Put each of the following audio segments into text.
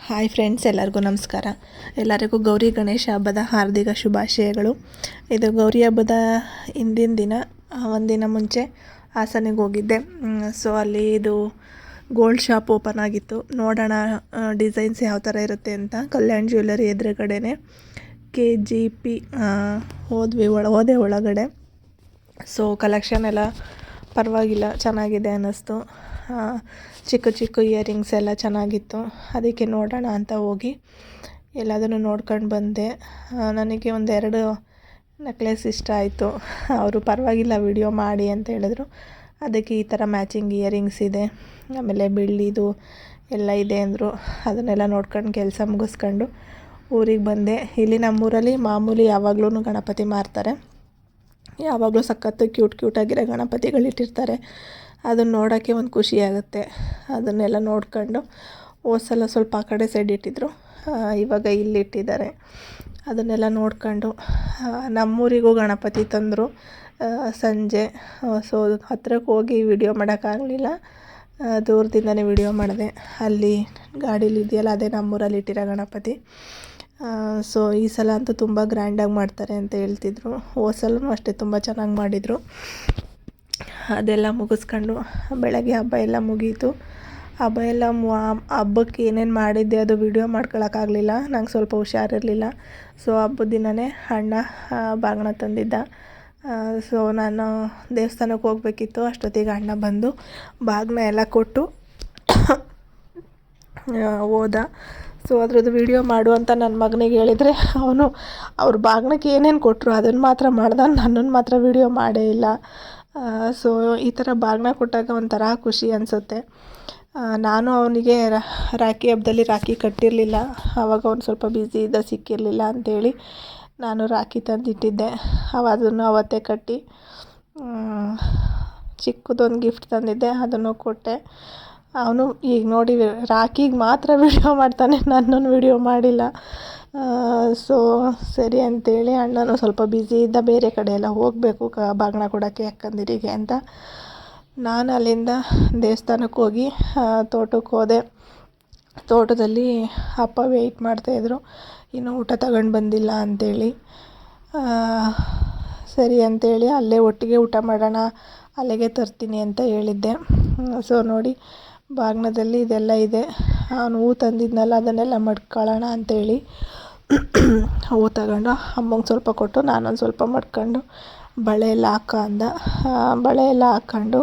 Hi friends, ಎಲ್ಲರಿಗೂ ನಮಸ್ಕಾರ. ಎಲ್ಲರಿಗೂ ಗೌರಿ ಗಣೇಶ ಹಬ್ಬದ ಹಾರ್ದಿಕ ಶುಭಾಶಯಗಳು. ಇದು ಗೌರಿ ಹಬ್ಬದ ಹಿಂದಿನ ದಿನ, ಒಂದಿನ ಮುಂಚೆ ಹಾಸನಿಗೆ ಹೋಗಿದ್ದೆ. ಸೊ ಅಲ್ಲಿ ಇದು ಗೋಲ್ಡ್ ಶಾಪ್ ಓಪನ್ ಆಗಿತ್ತು. ನೋಡೋಣ ಡಿಸೈನ್ಸ್ ಯಾವ ಥರ ಇರುತ್ತೆ ಅಂತ. ಕಲ್ಯಾಣ್ ಜ್ಯುವೆಲ್ಲರಿ ಎದುರುಗಡೆನೆ KGP ಹೋದೆ ಒಳಗಡೆ. ಸೊ ಕಲೆಕ್ಷನ್ ಎಲ್ಲ ಪರವಾಗಿಲ್ಲ, ಚೆನ್ನಾಗಿದೆ ಅನ್ನಿಸ್ತು. ಚಿಕ್ಕ ಚಿಕ್ಕ ಇಯರಿಂಗ್ಸ್ ಎಲ್ಲ ಚೆನ್ನಾಗಿತ್ತು. ಅದಕ್ಕೆ ನೋಡೋಣ ಅಂತ ಹೋಗಿ ಎಲ್ಲದನ್ನು ನೋಡ್ಕೊಂಡು ಬಂದೆ. ನನಗೆ ಒಂದೆರಡು ನೆಕ್ಲೆಸ್ ಇಷ್ಟ ಆಯಿತು. ಅವರು ಪರವಾಗಿಲ್ಲ ವಿಡಿಯೋ ಮಾಡಿ ಅಂತ ಹೇಳಿದ್ರು. ಅದಕ್ಕೆ ಈ ಥರ ಮ್ಯಾಚಿಂಗ್ ಇಯರಿಂಗ್ಸ್ ಇದೆ, ಆಮೇಲೆ ಬೆಳ್ಳಿದು ಎಲ್ಲ ಇದೆ ಅಂದರು. ಅದನ್ನೆಲ್ಲ ನೋಡ್ಕೊಂಡು ಕೆಲಸ ಮುಗಿಸ್ಕೊಂಡು ಊರಿಗೆ ಬಂದೆ. ಇಲ್ಲಿ ನಮ್ಮೂರಲ್ಲಿ ಮಾಮೂಲಿ ಯಾವಾಗಲೂ ಗಣಪತಿ ಮಾರ್ತಾರೆ. ಯಾವಾಗಲೂ ಸಖತ್ತು ಕ್ಯೂಟಾಗಿರೋ ಗಣಪತಿಗಳಿಟ್ಟಿರ್ತಾರೆ. ಅದನ್ನು ನೋಡೋಕ್ಕೆ ಒಂದು ಖುಷಿಯಾಗುತ್ತೆ. ಅದನ್ನೆಲ್ಲ ನೋಡ್ಕೊಂಡು ಸಲ ಸ್ವಲ್ಪ ಆ ಕಡೆ ಸೈಡ್ ಇಟ್ಟಿದ್ರು, ಇವಾಗ ಇಲ್ಲಿಟ್ಟಿದ್ದಾರೆ. ಅದನ್ನೆಲ್ಲ ನೋಡ್ಕೊಂಡು ನಮ್ಮೂರಿಗೂ ಗಣಪತಿ ತಂದರು ಸಂಜೆ. ಸೊ ಹತ್ರಕ್ಕೆ ಹೋಗಿ ವಿಡಿಯೋ ಮಾಡೋಕ್ಕಾಗಲಿಲ್ಲ, ದೂರದಿಂದನೇ ವಿಡಿಯೋ ಮಾಡಿದೆ. ಅಲ್ಲಿ ಗಾಡೀಲಿ ಇದೆಯಲ್ಲ, ಅದೇ ನಮ್ಮೂರಲ್ಲಿ ಇಟ್ಟಿರೋ ಗಣಪತಿ. ಸೊ ಈ ಸಲ ಅಂತೂ ತುಂಬ ಗ್ರ್ಯಾಂಡಾಗಿ ಮಾಡ್ತಾರೆ ಅಂತ ಹೇಳ್ತಿದ್ರು. ಸಲನೂ ಅಷ್ಟೇ ತುಂಬ ಚೆನ್ನಾಗಿ ಮಾಡಿದರು. ಅದೆಲ್ಲ ಮುಗಿಸ್ಕೊಂಡು ಬೆಳಗ್ಗೆ ಹಬ್ಬ ಎಲ್ಲ ಮುಗೀತು. ಹಬ್ಬ ಎಲ್ಲ ಹಬ್ಬಕ್ಕೆ ಏನೇನು ಮಾಡಿದ್ದೆ ಅದು ವಿಡಿಯೋ ಮಾಡ್ಕೊಳಕ್ಕಾಗಲಿಲ್ಲ, ನಂಗೆ ಸ್ವಲ್ಪ ಹುಷಾರಿರಲಿಲ್ಲ. ಸೊ ಹಬ್ಬದ ದಿನವೇ ಅಣ್ಣ ಬಾಗಿನ ತಂದಿದ್ದ. ಸೊ ನಾನು ದೇವಸ್ಥಾನಕ್ಕೆ ಹೋಗ್ಬೇಕಿತ್ತು. ಅಷ್ಟೊತ್ತಿಗೆ ಅಣ್ಣ ಬಂದು ಬಾಗಿನ ಎಲ್ಲ ಕೊಟ್ಟು ಹೋದ. ಸೊ ಅದ್ರದ್ದು ವಿಡಿಯೋ ಮಾಡು ಅಂತ ನನ್ನ ಮಗನಿಗೆ ಹೇಳಿದರೆ ಅವ್ರ ಬಾಗಿನಕ್ಕೆ ಏನೇನು ಕೊಟ್ಟರು ಅದನ್ನು ಮಾತ್ರ ಮಾಡ್ದೆ, ನನ್ನನ್ನು ಮಾತ್ರ ವಿಡಿಯೋ ಮಾಡೇ ಇಲ್ಲ. ಸೊ ಈ ಥರ ಬಾಗಿನ ಕೊಟ್ಟಾಗ ಒಂಥರ ಖುಷಿ ಅನಿಸುತ್ತೆ. ನಾನು ಅವನಿಗೆ ರಾಖಿ ಹಬ್ಬದಲ್ಲಿ ರಾಖಿ ಕಟ್ಟಿರಲಿಲ್ಲ. ಆವಾಗ ಅವ್ನು ಸ್ವಲ್ಪ ಬ್ಯುಸಿ ಇದ್ದ, ಸಿಕ್ಕಿರಲಿಲ್ಲ ಅಂಥೇಳಿ ನಾನು ರಾಖಿ ತಂದಿಟ್ಟಿದ್ದೆ. ಅದನ್ನು ಅವತ್ತೇ ಕಟ್ಟಿ ಚಿಕ್ಕದೊಂದು ಗಿಫ್ಟ್ ತಂದಿದ್ದೆ, ಅದನ್ನು ಕೊಟ್ಟೆ. ಅವನು ಈಗ ನೋಡಿ ರಾಖಿಗೆ ಮಾತ್ರ ವಿಡಿಯೋ ಮಾಡ್ತಾನೆ, ನನ್ನನ್ನು ವಿಡಿಯೋ ಮಾಡಿಲ್ಲ. ಸೊ ಸರಿ ಅಂಥೇಳಿ ಅಣ್ಣನೂ ಸ್ವಲ್ಪ ಬ್ಯುಸಿ ಇದ್ದ, ಬೇರೆ ಕಡೆ ಎಲ್ಲ ಹೋಗಬೇಕು ಬಾಗಿನ ಕೊಡೋಕ್ಕೆ ಅಕ್ಕಂದಿರಿಗೆ ಅಂತ. ನಾನು ಅಲ್ಲಿಂದ ದೇವಸ್ಥಾನಕ್ಕೆ ಹೋಗಿ ತೋಟಕ್ಕೆ ಹೋದೆ. ತೋಟದಲ್ಲಿ ಅಪ್ಪ ವೆಯ್ಟ್ ಮಾಡ್ತಾಯಿದ್ರು, ಇನ್ನೂ ಊಟ ತಗೊಂಡು ಬಂದಿಲ್ಲ ಅಂಥೇಳಿ. ಸರಿ ಅಂಥೇಳಿ ಅಲ್ಲೇ ಒಟ್ಟಿಗೆ ಊಟ ಮಾಡೋಣ, ಅಲ್ಲಿಗೆ ತರ್ತೀನಿ ಅಂತ ಹೇಳಿದ್ದೆ. ಸೊ ನೋಡಿ ಬಾಗಿನದಲ್ಲಿ ಇದೆಲ್ಲ ಇದೆ. ಅವನು ಹೂ ತಂದಿದ್ನಲ್ಲ, ಅದನ್ನೆಲ್ಲ ಮಡ್ಕೊಳ್ಳೋಣ ಅಂಥೇಳಿ ಹೂ ತಗೊಂಡು ಅಮ್ಮಂಗೆ ಸ್ವಲ್ಪ ಕೊಟ್ಟು ನಾನೊಂದು ಸ್ವಲ್ಪ ಮಡ್ಕೊಂಡು ಬಳೆ ಎಲ್ಲ ಅಂದ. ಬಳೆ ಎಲ್ಲ ಹಾಕ್ಕೊಂಡು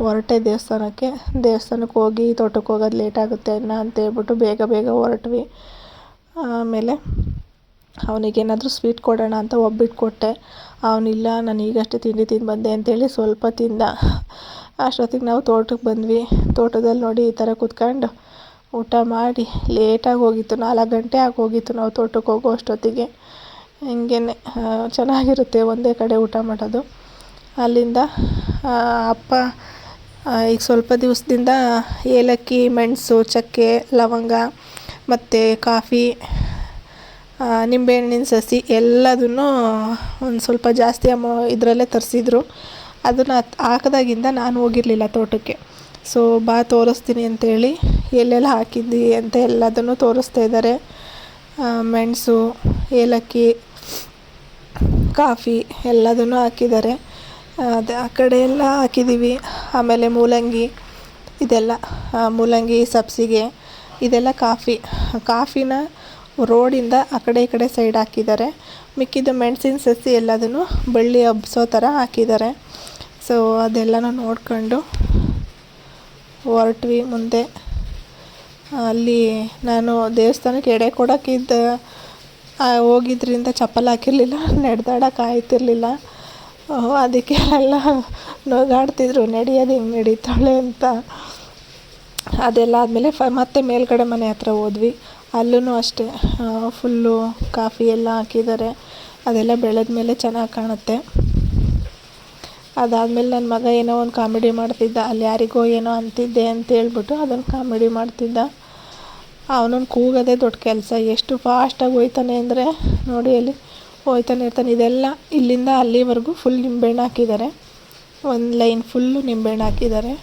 ಹೊರಟೆ ದೇವಸ್ಥಾನಕ್ಕೆ ಹೋಗಿ ತೋಟಕ್ಕೆ ಹೋಗೋದು ಲೇಟಾಗುತ್ತೆ ಅಂತ ಹೇಳ್ಬಿಟ್ಟು ಬೇಗ ಹೊರಟ್ವಿ. ಆಮೇಲೆ ಅವನಿಗೇನಾದರೂ ಸ್ವೀಟ್ ಕೊಡೋಣ ಅಂತ ಒಬ್ಬಿಟ್ಟು ಕೊಟ್ಟೆ. ಅವನಿಲ್ಲ, ನಾನು ಈಗಷ್ಟೇ ತಿಂಡಿ ತಿಂದು ಬಂದೆ ಅಂತೇಳಿ ಸ್ವಲ್ಪ ತಿಂದ. ಅಷ್ಟೊತ್ತಿಗೆ ನಾವು ತೋಟಕ್ಕೆ ಬಂದ್ವಿ. ತೋಟದಲ್ಲಿ ನೋಡಿ ಈ ಥರ ಕೂತ್ಕೊಂಡು ಊಟ ಮಾಡಿ ಲೇಟಾಗಿ ಹೋಗಿತ್ತು, 4 ಗಂಟೆ ಆಗೋಗಿತ್ತು ನಾವು ತೋಟಕ್ಕೆ ಹೋಗೋ ಅಷ್ಟೊತ್ತಿಗೆ. ಹಿಂಗೇ ಚೆನ್ನಾಗಿರುತ್ತೆ ಒಂದೇ ಕಡೆ ಊಟ ಮಾಡೋದು. ಅಲ್ಲಿಂದ ಅಪ್ಪ ಈಗ ಸ್ವಲ್ಪ ದಿವಸದಿಂದ ಏಲಕ್ಕಿ, ಮೆಣಸು, ಚಕ್ಕೆ, ಲವಂಗ ಮತ್ತು ಕಾಫಿ, ನಿಂಬೆಹಣ್ಣಿನ ಸಸಿ ಎಲ್ಲದನ್ನು ಒಂದು ಸ್ವಲ್ಪ ಜಾಸ್ತಿ ಇದರಲ್ಲೇ ತರಿಸಿದ್ರು. ಅದನ್ನು ಹಾಕಿದಾಗಿಂದ ನಾನು ಹೋಗಿರಲಿಲ್ಲ ತೋಟಕ್ಕೆ. ಸೊ ಬಾ ತೋರಿಸ್ತೀನಿ ಅಂತೇಳಿ ಎಲ್ಲೆಲ್ಲ ಹಾಕಿದ್ದಿ ಅಂತ ಎಲ್ಲದನ್ನು ತೋರಿಸ್ತಾ ಇದ್ದಾರೆ. ಮೆಣಸು, ಏಲಕ್ಕಿ, ಕಾಫಿ ಎಲ್ಲದನ್ನು ಹಾಕಿದ್ದಾರೆ. ಅದು ಆ ಕಡೆ ಎಲ್ಲ ಹಾಕಿದ್ದೀವಿ. ಆಮೇಲೆ ಮೂಲಂಗಿ, ಇದೆಲ್ಲ ಮೂಲಂಗಿ, ಸಬ್ಸಿಗೆ, ಇದೆಲ್ಲ ಕಾಫಿನ ರೋಡಿಂದ ಆ ಕಡೆ ಈ ಕಡೆ ಸೈಡ್ ಹಾಕಿದ್ದಾರೆ. ಮಿಕ್ಕಿದ್ದು ಮೆಣಸಿನ ಸಸಿ ಎಲ್ಲದನ್ನು ಬಳ್ಳಿ ಹಬ್ಸೋ ಥರ ಹಾಕಿದ್ದಾರೆ. ಸೊ ಅದೆಲ್ಲನೂ ನೋಡ್ಕೊಂಡು ಹೊರಟ್ವಿ ಮುಂದೆ. ಅಲ್ಲಿ ನಾನು ದೇವಸ್ಥಾನಕ್ಕೆ ಎಡೆ ಕೊಡೋಕ್ಕಿದ್ದ ಹೋಗಿದ್ರಿಂದ ಚಪ್ಪಲ್ ಹಾಕಿರಲಿಲ್ಲ, ನಡೆದಾಡೋಕೆ ಆಯ್ತಿರಲಿಲ್ಲ. ಅದಕ್ಕೆ ಎಲ್ಲ ನಗಾಡ್ತಿದ್ರು, ನಡೆಯೋದು ಹಿಂಗೆ ನಡೀತಾಳೆ ಅಂತ. ಅದೆಲ್ಲ ಆದಮೇಲೆ ಮತ್ತೆ ಮೇಲ್ಗಡೆ ಮನೆ ಹತ್ರ ಹೋದ್ವಿ. ಅಲ್ಲೂ ಅಷ್ಟೇ ಫುಲ್ಲು ಕಾಫಿ ಎಲ್ಲ ಹಾಕಿದ್ದಾರೆ. ಅದೆಲ್ಲ ಬೆಳೆದ ಮೇಲೆ ಚೆನ್ನಾಗಿ ಕಾಣುತ್ತೆ. ಅದಾದಮೇಲೆ ನನ್ನ ಮಗ ಏನೋ ಒಂದು ಕಾಮಿಡಿ ಮಾಡ್ತಿದ್ದ, ಅಲ್ಲಿ ಯಾರಿಗೋ ಏನೋ ಅಂತಿದ್ದೆ ಅಂತ ಹೇಳ್ಬಿಟ್ಟು ಅದನ್ನು ಕಾಮಿಡಿ ಮಾಡ್ತಿದ್ದ. ಅವನನ್ನು ಕೂಗೋದೇ ದೊಡ್ಡ ಕೆಲಸ. ಎಷ್ಟು ಫಾಸ್ಟಾಗಿ ಹೋಯ್ತಾನೆ ಅಂದರೆ ನೋಡಿ, ಅಲ್ಲಿ ಹೋಯ್ತಾನೆ ಇರ್ತಾನೆ. ಇದೆಲ್ಲ ಇಲ್ಲಿಂದ ಅಲ್ಲಿವರೆಗೂ ಫುಲ್ ನಿಂಬೆಹಣ್ಣು ಹಾಕಿದ್ದಾರೆ, ಒಂದು ಲೈನ್ ಫುಲ್ಲು ನಿಂಬೆಹಣ್ಣು ಹಾಕಿದ್ದಾರೆ.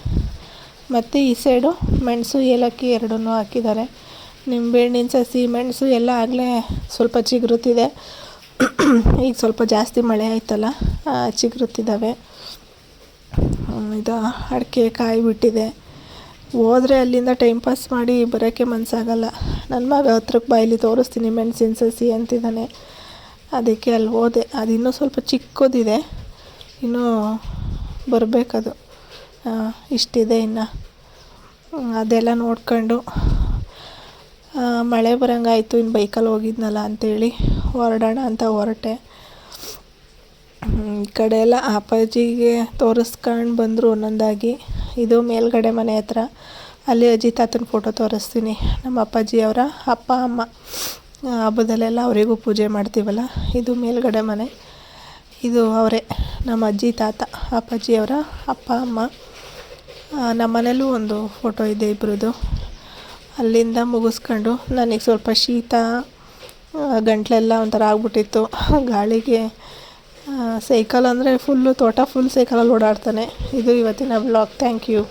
ಮತ್ತು ಈ ಸೈಡು ಮೆಣಸು ಏಲಕ್ಕಿ ಎರಡೂ ಹಾಕಿದ್ದಾರೆ. ನಿಂಬೆಹಣ್ಣಿನ ಸಸಿ ಮೆಣಸು ಎಲ್ಲ ಆಗಲೇ ಸ್ವಲ್ಪ ಚಿಗುರುತ್ತಿದೆ. ಈಗ ಸ್ವಲ್ಪ ಜಾಸ್ತಿ ಮಳೆ ಆಯ್ತಲ್ಲ, ಚಿಗುರುತ್ತಿದ್ದಾವೆ. ಇದು ಅಡಿಕೆ ಕಾಯಿ ಬಿಟ್ಟಿದೆ. ಹೋದರೆ ಅಲ್ಲಿಂದ ಟೈಮ್ ಪಾಸ್ ಮಾಡಿ ಬರೋಕ್ಕೆ ಮನಸ್ಸಾಗಲ್ಲ. ನನ್ನ ಮಗ ಹತ್ರಕ್ಕೆ ಬಾಯಲ್ಲಿ ತೋರಿಸ್ತೀನಿ ಮೆಣಸಿನ ಸಸಿ ಅಂತಿದ್ದಾನೆ. ಅದಕ್ಕೆ ಅಲ್ಲಿ ಹೋದೆ. ಅದು ಇನ್ನೂ ಸ್ವಲ್ಪ ಚಿಕ್ಕದಿದೆ, ಇನ್ನೂ ಬರಬೇಕದು. ಇಷ್ಟಿದೆ ಇನ್ನು. ಅದೆಲ್ಲ ನೋಡ್ಕೊಂಡು ಮಳೆ ಬರೋಂಗಾಯ್ತು. ಇನ್ನು ಬೈಕಲ್ಲಿ ಹೋಗಿದ್ನಲ್ಲ ಅಂಥೇಳಿ ಹೊರಡೋಣ ಅಂತ ಹೊರಟೆ. ಈ ಕಡೆ ಎಲ್ಲ ಅಪ್ಪಾಜಿಗೆ ತೋರಿಸ್ಕೊಂಡು ಬಂದರು ಒಂದೊಂದಾಗಿ. ಇದು ಮೇಲ್ಗಡೆ ಮನೆ ಹತ್ರ. ಅಲ್ಲಿ ಅಜ್ಜಿ ತಾತನ ಫೋಟೋ ತೋರಿಸ್ತೀನಿ. ನಮ್ಮ ಅಪ್ಪಾಜಿಯವರ ಅಪ್ಪ ಅಮ್ಮ ಹಬ್ಬದಲ್ಲೆಲ್ಲ ಅವರಿಗೂ ಪೂಜೆ ಮಾಡ್ತೀವಲ್ಲ. ಇದು ಮೇಲ್ಗಡೆ ಮನೆ. ಇದು ಅವರೇ ನಮ್ಮ ಅಜ್ಜಿ ತಾತ, ಅಪ್ಪಾಜಿಯವರ ಅಪ್ಪ ಅಮ್ಮ. ನಮ್ಮ ಮನೇಲೂ ಒಂದು ಫೋಟೋ ಇದೆ ಇಬ್ಬರದು. ಅಲ್ಲಿಂದ ಮುಗಿಸ್ಕೊಂಡು ನನಗೆ ಸ್ವಲ್ಪ ಶೀತ, ಗಂಟಲೆಲ್ಲ ಒಂಥರ ಆಗ್ಬಿಟ್ಟಿತ್ತು ಗಾಳಿಗೆ. ಸೈಕಲ್ ಅಂದರೆ ಫುಲ್ಲು ತೋಟ ಫುಲ್ ಸೈಕಲಲ್ಲಿ ಓಡಾಡ್ತಾನೆ. ಇದು ಇವತ್ತಿನ ವ್ಲಾಗ್. Thank you.